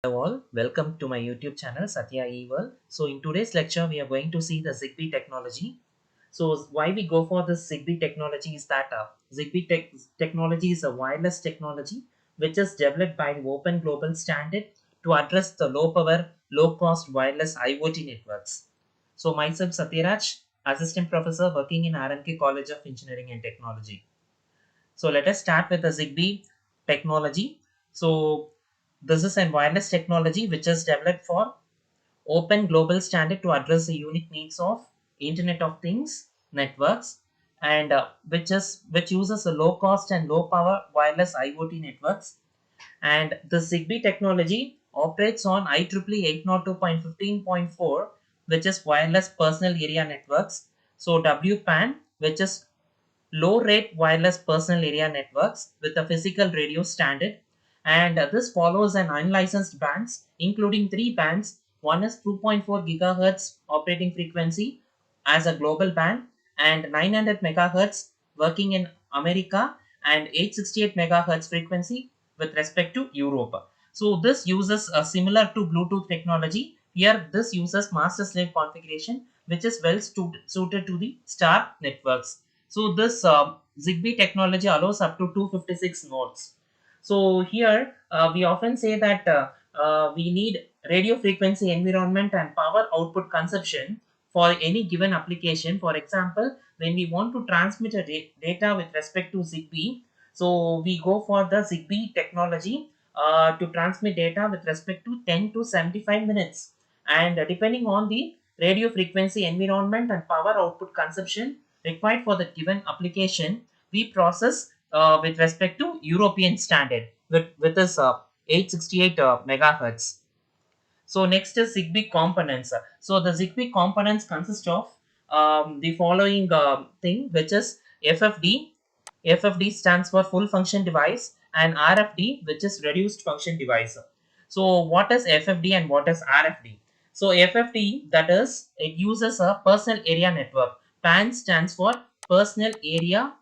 Hello all, welcome to my YouTube channel Satya Evil. So in today's lecture we are going to see the Zigbee technology. So why we go for this Zigbee technology is that technology is a wireless technology which is developed by the Open Global Standard to address the low power, low cost wireless IoT networks. So myself Satyaraj, assistant professor working in RMK College of Engineering and Technology. So let us start with the Zigbee technology. So this is a wireless technology which is developed for open global standard to address the unique needs of Internet of Things networks and which uses a low cost and low power wireless IoT networks. And the Zigbee technology operates on IEEE 802.15.4, which is wireless personal area networks. So WPAN, which is low rate wireless personal area networks with a physical radio standard, and this follows an unlicensed bands including three bands. One is 2.4 gigahertz operating frequency as a global band, and 900 megahertz working in America, and 868 megahertz frequency with respect to Europe. So this uses similar to Bluetooth technology. Here this uses master slave configuration which is well suited to the star networks. So this Zigbee technology allows up to 256 nodes. So here we often say that we need radio frequency environment and power output consumption for any given application. For example, when we want to transmit a data with respect to Zigbee, so we go for the Zigbee technology to transmit data with respect to 10 to 75 minutes. And depending on the radio frequency environment and power output consumption required for the given application, we process with respect to European standard with this 868 megahertz. So next is Zigbee components. So the Zigbee components consist of the following thing, which is FFD. FFD stands for full function device, and RFD, which is reduced function device. So what is FFD and what is RFD? So FFD, that is, it uses a personal area network. PAN stands for personal area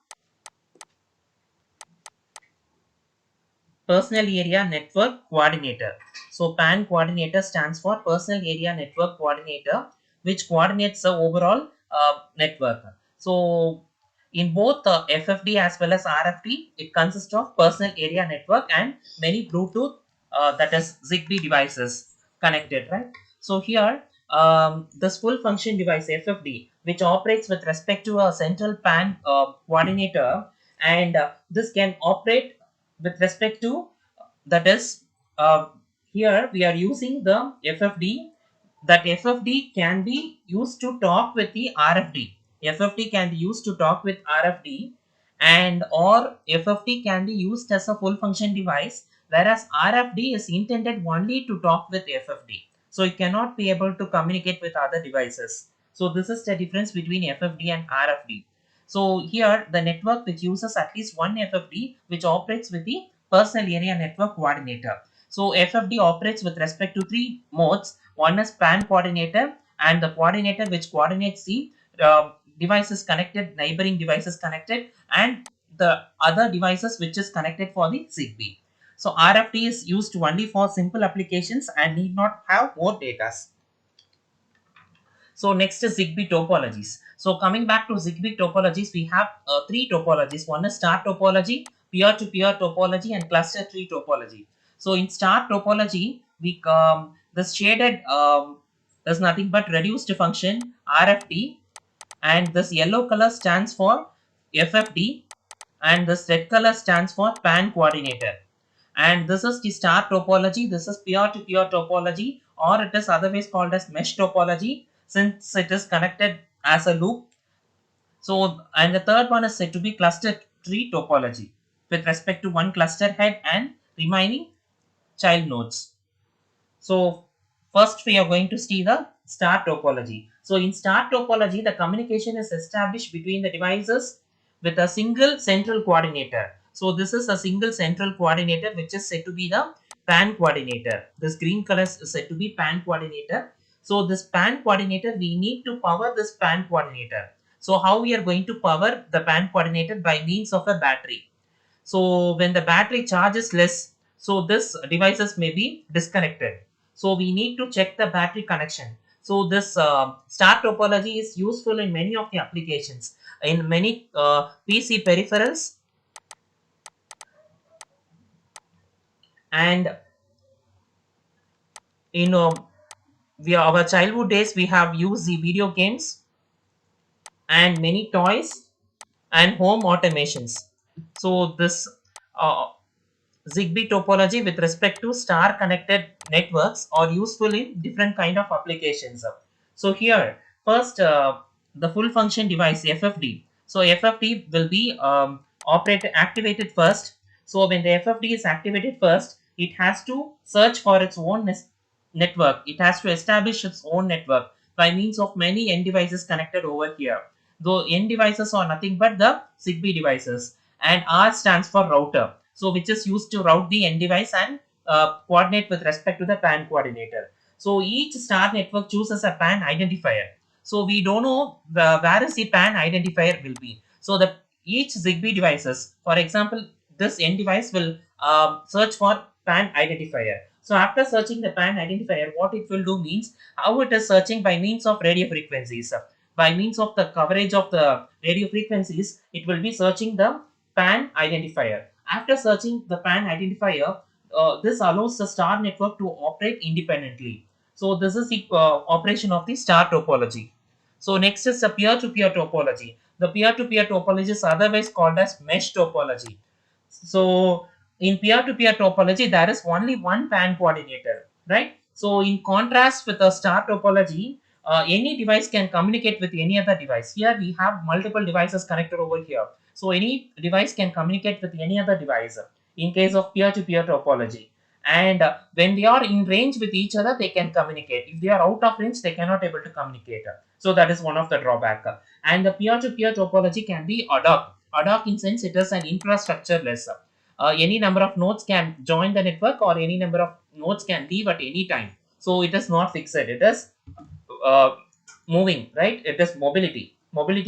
network coordinator. So PAN coordinator stands for personal area network coordinator, which coordinates the overall network. So in both FFD as well as RFD, it consists of personal area network and many Bluetooth, that is Zigbee devices connected, right? So here this full function device FFD, which operates with respect to a central PAN coordinator, and this can operate with respect to, that is, uh, here we are using the FFD. That FFD can be used to talk with the RFD. FFD can be used to talk with RFD, and or FFD can be used as a full function device, whereas RFD is intended only to talk with FFD, so it cannot be able to communicate with other devices. So this is the difference between FFD and RFD. So here the network which uses at least one FFD which operates with the personal area network coordinator. So FFD operates with respect to three modes. One is PAN coordinator, and the coordinator which coordinates the devices connected, neighboring devices connected, and the other devices which is connected for the Zigbee. So RFD is used only for simple applications and need not have more data. So next is Zigbee topologies. So coming back to Zigbee topologies, we have three topologies. One is star topology, peer-to-peer topology, and cluster tree topology. So in star topology, we this shaded is nothing but reduced function RFD, and this yellow color stands for FFD, and this red color stands for PAN coordinator. And this is the star topology. This is peer-to-peer topology, or it is otherwise called as mesh topology, since it is connected as a loop. So, and the third one is said to be cluster tree topology with respect to one cluster head and remaining child nodes. So first we are going to see the star topology. So in star topology, the communication is established between the devices with a single central coordinator. So this is a single central coordinator which is said to be the PAN coordinator. This green color is said to be PAN coordinator. So this PAN coordinator, we need to power this PAN coordinator. So how we are going to power the PAN coordinator? By means of a battery. So when the battery charge is less, So this devices may be disconnected. So we need to check the battery connection. So this star topology is useful in many of the applications, in many PC peripherals, and in our childhood days we have used the video games and many toys and home automations. So this uh, Zigbee topology with respect to star connected networks are useful in different kind of applications. So here, first the full function device FFD. So FFD will be operated activated first. So when the FFD is activated first, it has to search for its own network. It has to establish its own network by means of many end devices connected over here. Though end devices are nothing but the Zigbee devices, and R stands for router, so which is used to route the end device and coordinate with respect to the PAN coordinator. So each star network chooses a PAN identifier. So we don't know where is the PAN identifier will be. So the each Zigbee devices, for example, this end device will search for PAN identifier. So after searching the PAN identifier, what it will do means how it is searching by means of radio frequencies. By means of the coverage of the radio frequencies, it will be searching the PAN identifier. After searching the PAN identifier, this allows the star network to operate independently. So this is the operation of the star topology. So next is the peer-to-peer topology. The peer-to-peer topology is otherwise called as mesh topology. So in peer-to-peer topology, there is only one PAN coordinator, right? So in contrast with the star topology, any device can communicate with any other device. Here we have multiple devices connected over here. So any device can communicate with any other device in case of peer-to-peer topology. And when they are in range with each other, they can communicate. If they are out of range, they cannot able to communicate. So that is one of the drawback. And the peer-to-peer topology can be ad hoc. Ad hoc in sense it is an infrastructureless. Any number of nodes can join the network or any number of nodes can leave at any time. So it is not fixed. It is uh, moving, right? It is mobility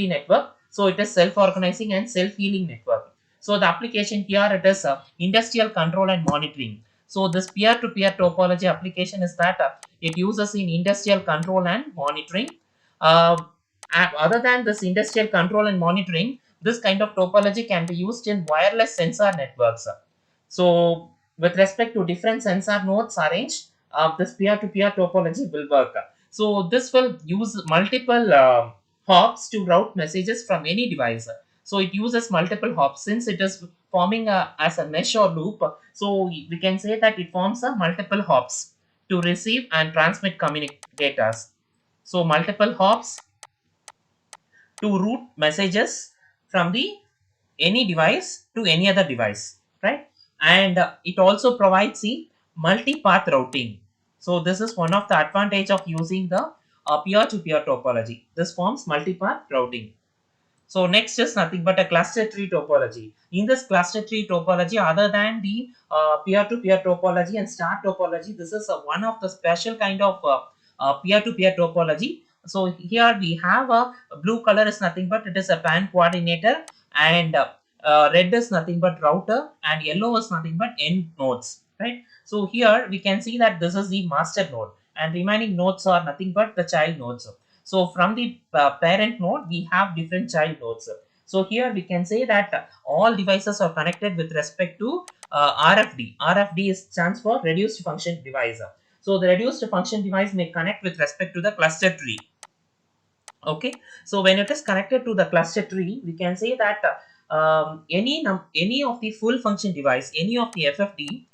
network. So it is self-organizing and self-healing network. So the application here it is industrial control and monitoring. So this peer-to-peer topology application is that it uses in industrial control and monitoring. Uh, Other than this industrial control and monitoring, this kind of topology can be used in wireless sensor networks. So with respect to different sensor nodes arranged, this peer-to-peer topology will work. So this will use multiple hops to route messages from any device. So it uses multiple hops since it is forming as a mesh or loop. So we can say that it forms a multiple hops to receive and transmit communicators. So multiple hops to route messages from the any device to any other device, right? And it also provides the multi-path routing. So this is one of the advantage of using the peer-to-peer topology. This forms multi-path routing. So next is nothing but a cluster tree topology. In this cluster tree topology, other than the peer-to-peer topology and star topology, this is one of the special kind of peer-to-peer topology. So here we have a blue color is nothing but it is a PAN coordinator, and red is nothing but router, and yellow is nothing but end nodes, right? So here we can see that this is the master node, and remaining nodes are nothing but the child nodes. So from the parent node, we have different child nodes. So here we can say that all devices are connected with respect to RFD. RFD stands for reduced function device. So the reduced function device may connect with respect to the cluster tree. Okay, so when it is connected to the cluster tree, we can say that any of the full function device, any of the FFD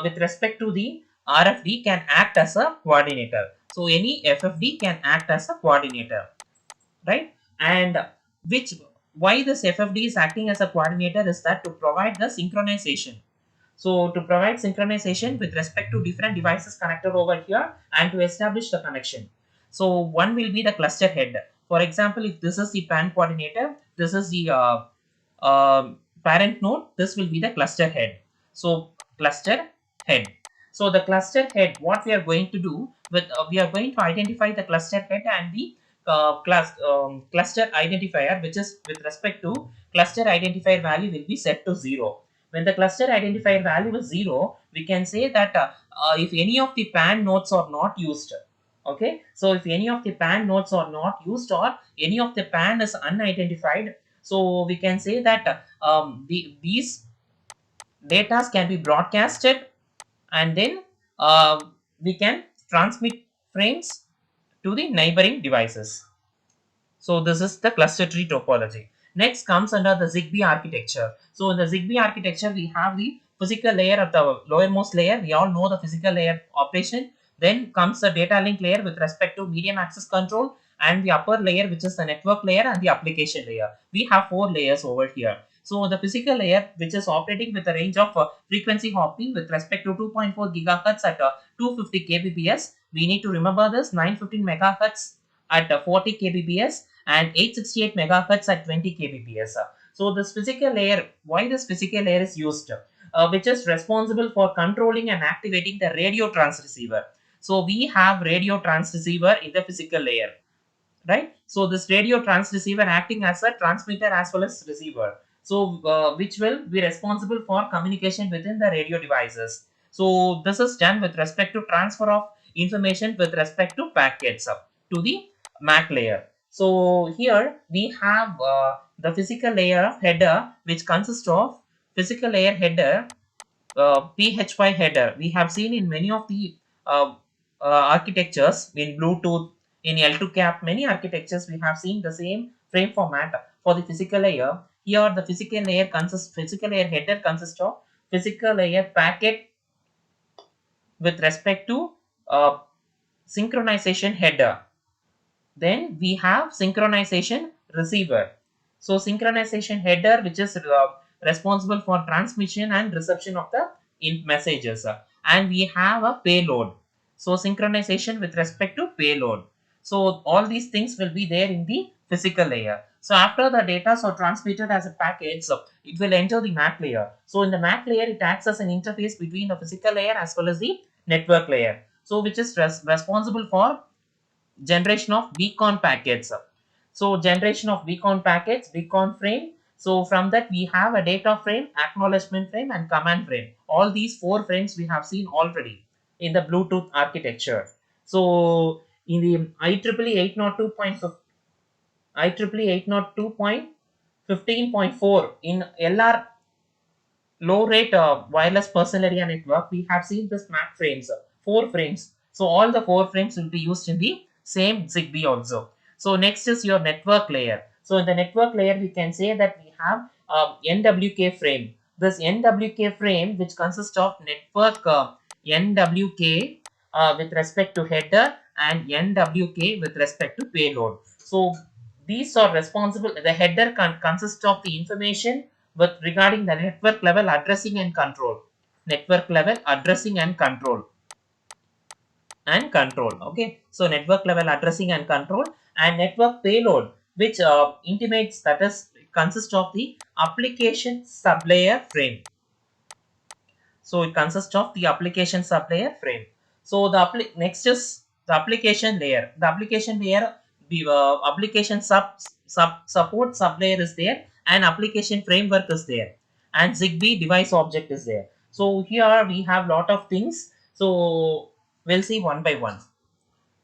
with respect to the RFD can act as a coordinator. So any FFD can act as a coordinator, right? And which why this FFD is acting as a coordinator is that to provide the synchronization. So to provide synchronization with respect to different devices connected over here and to establish the connection. So one will be the cluster head. For example, if this is the PAN coordinator, this is the parent node, this will be the cluster head. So cluster head. So the cluster head, what we are going to do with we are going to identify the cluster head and the cluster identifier, which is with respect to cluster identifier value will be set to 0. When the cluster identifier value is 0, we can say that if any of the PAN nodes are not used. Okay, so if any of the PAN nodes are not used or any of the PAN is unidentified, so we can say that these data can be broadcasted, and then we can transmit frames to the neighboring devices. So this is the cluster tree topology. Next comes under the Zigbee architecture. So in the Zigbee architecture, we have the physical layer at the lowermost layer. We all know the physical layer operation. Then comes the data link layer with respect to medium access control, and the upper layer, which is the network layer, and the application layer. We have four layers over here. So the physical layer, which is operating with a range of frequency hopping with respect to 2.4 gigahertz at 250 kbps. We need to remember this 915 megahertz at 40 kbps and 868 megahertz at 20 kbps. So this physical layer, why this physical layer is used, which is responsible for controlling and activating the radio transceiver. So we have radio transceiver in the physical layer, right? So this radio transceiver acting as a transmitter as well as receiver. So which will be responsible for communication within the radio devices. So this is done with respect to transfer of information with respect to packets up to the MAC layer. So here we have the physical layer of header, which consists of physical layer header, PHY header. We have seen in many of the uh, architectures in Bluetooth, in L2 cap, many architectures we have seen the same frame format for the physical layer. Here the physical layer header consists of physical layer packet with respect to synchronization header. Then we have synchronization receiver. So synchronization header, which is responsible for transmission and reception of the messages. And we have a payload. So synchronization with respect to payload. So all these things will be there in the physical layer. So after the data are transmitted as a packet, so it will enter the MAC layer. So in the MAC layer, it acts as an interface between the physical layer as well as the network layer. So which is responsible for generation of beacon packets. So generation of beacon packets, beacon frame. So from that we have a data frame, acknowledgement frame, and command frame. All these four frames we have seen already in the Bluetooth architecture. So in the IEEE 802.15.4 in LR low rate wireless personal area network, we have seen this MAC frames, four frames. So all the four frames will be used in the same Zigbee also. So next is your network layer. So in the network layer, we can say that we have NWK frame. This NWK frame, which consists of network NWK with respect to header and NWK with respect to payload. So these are responsible. The header consists of the information with regarding the network level addressing and control. Network level addressing and control. Okay, so network level addressing and control, and network payload, which intimates that is consists of the application sublayer frame. So it consists of the application sublayer frame. So the next is the application layer. The application layer, the application support sublayer is there, and application framework is there, and Zigbee device object is there. So here we have lot of things. So we'll see one by one.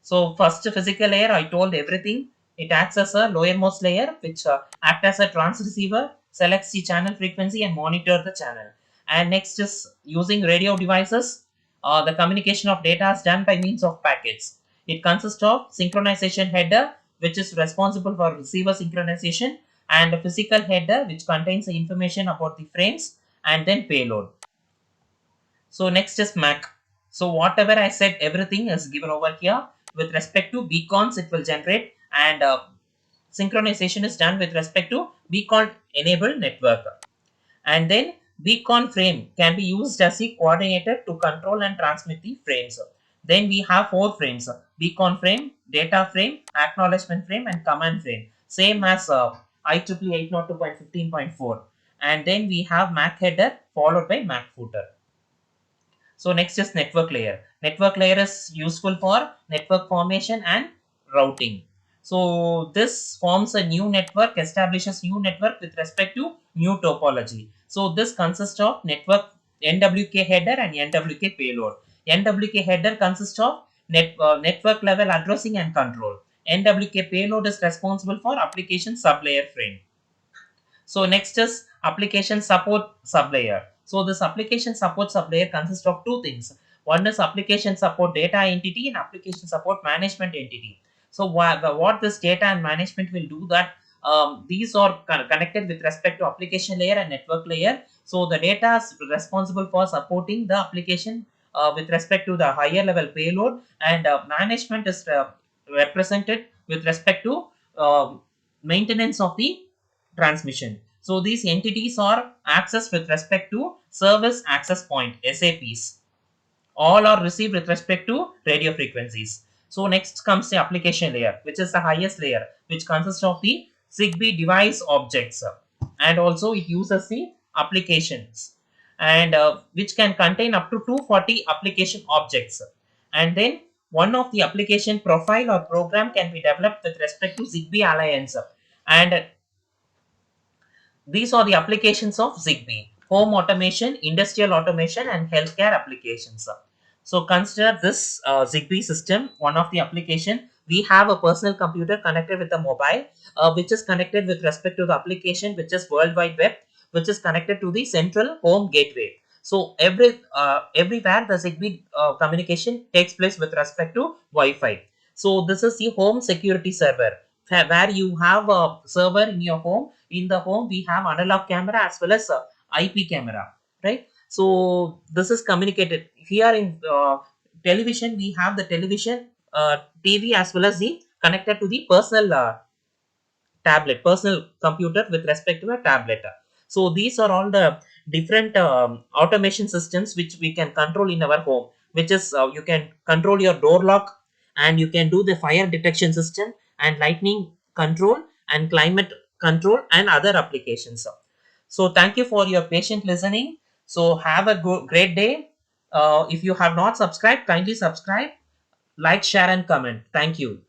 So first physical layer, I told everything. It acts as a lowermost layer which act as a transceiver, selects the channel frequency and monitor the channel. And next is using radio devices. The communication of data is done by means of packets. It consists of synchronization header, which is responsible for receiver synchronization, and a physical header which contains the information about the frames, and then payload. So next is MAC. So whatever I said, everything is given over here. With respect to beacons, it will generate, and synchronization is done with respect to beacon enabled network. And then beacon frame can be used as a coordinator to control and transmit the frames. Then we have four frames: beacon frame, data frame, acknowledgement frame, and command frame. Same as IEEE 802.15.4. And then we have MAC header followed by MAC footer. So next is network layer. Network layer is useful for network formation and routing. So this forms a new network, establishes new network with respect to new topology. So this consists of network NWK header and NWK payload. NWK header consists of network level addressing and control. NWK payload is responsible for application sublayer frame. So next is application support sublayer. So this application support sublayer consists of two things. One is application support data entity and application support management entity. So what this data and management will do that, these are connected with respect to application layer and network layer. So the data is responsible for supporting the application with respect to the higher level payload, and management is represented with respect to maintenance of the transmission. So these entities are accessed with respect to service access point SAPs. All are received with respect to radio frequencies. So next comes the application layer, which is the highest layer, which consists of the Zigbee device objects, and also it uses the applications, and which can contain up to 240 application objects. And then one of the application profile or program can be developed with respect to Zigbee Alliance, and these are the applications of Zigbee: home automation, industrial automation, and healthcare applications. So consider this Zigbee system, one of the application. We have a personal computer connected with a mobile, which is connected with respect to the application, which is World Wide Web, which is connected to the central home gateway. So everywhere the Zigbee communication takes place with respect to Wi-Fi. So this is the home security server, where you have a server in your home. In the home we have analog camera as well as IP camera, right? So this is communicated here in television. We have the television, TV, as well as the connected to the personal personal computer with respect to a tablet. So these are all the different automation systems which we can control in our home, which is you can control your door lock, and you can do the fire detection system and lightning control and climate control and other applications. So thank you for your patient listening. So have a great day. If you have not subscribed, kindly subscribe, like, share and comment. Thank you.